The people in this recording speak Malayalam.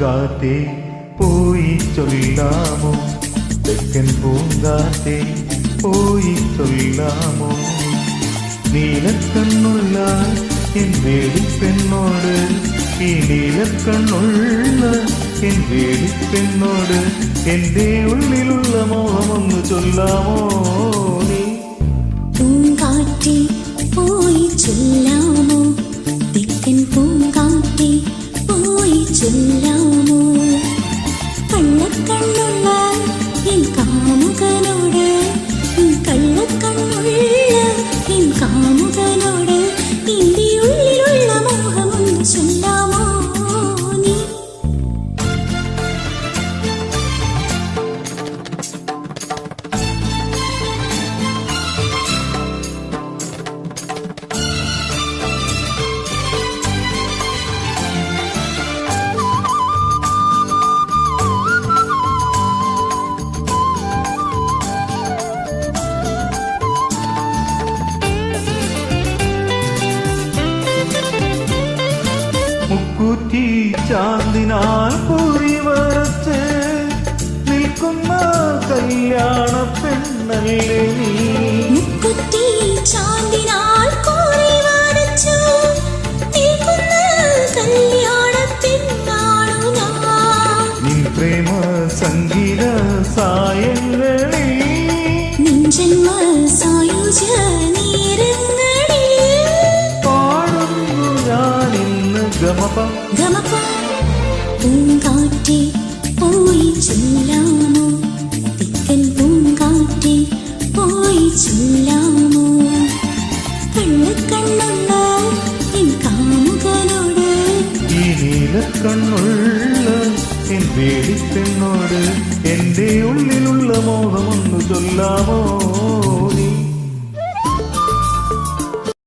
പൂങ്കാറ്റേ പോയി ചൊല്ലാമോ, തെക്കൻ പൂങ്കാറ്റേ പോയി ചൊല്ലാമോ. നീലക്കണ്ണുള്ള എൻ വേലിപ്പെണ്ണോട്, ഈ നീലക്കണ്ണുള്ള എൻ വേലിപ്പെണ്ണോട് എന്റെ ഉള്ളിലുള്ള മോഹമൊന്ന് ചൊല്ലാമോ നീ. പൂങ്കാറ്റേ പോയി ചൊല്ലാമോ, തെക്കൻ പൂങ്കാറ്റേ പോയി ചൊല്ലാമോ. കള്ളക്കണ്ണുള്ള എൻ കാമുകനോട്, കള്ളക്കണ്ണുള്ള എൻ കാമുകനോട് എന്റെ ഉള്ളിലുള്ള മോഹമൊന്ന് ചൊല്ലാമോ നീ. മുക്കൂറ്റി ചാന്തിനാൽ പൂരി വരച്ച് നിൽക്കുന്ന കല്യാണ പെണ്ണല്ലേ നീ. മുക്കുറ്റി ചാന്തിനാൽ പൂരി വരച്ചു നിൽക്കുന്ന കല്യാണ പെണ്ണാണു ഞാൻ. നിൻ പ്രേമ സംഗീത സായങ്ങളിൽ, നിൻ ജന്മ സായുജ നേരങ്ങളിൽ പാടുന്നു ഞാനിന്ന് ഗമപ ഗമപ. പൂങ്കാറ്റേ പോയി ചൊല്ലാമോ, തെക്കൻ പൂങ്കാറ്റേ പോയി ചൊല്ലാമോ. കള്ളക്കണ്ണുള്ള എൻ കാമുകനോട്, ഈ നീലക്കണ്ണുള്ള എൻ വേലിപ്പെണ്ണോട് എന്റെ ഉള്ളിലുള്ള മോഹമൊന്ന് ചൊല്ലാമോ.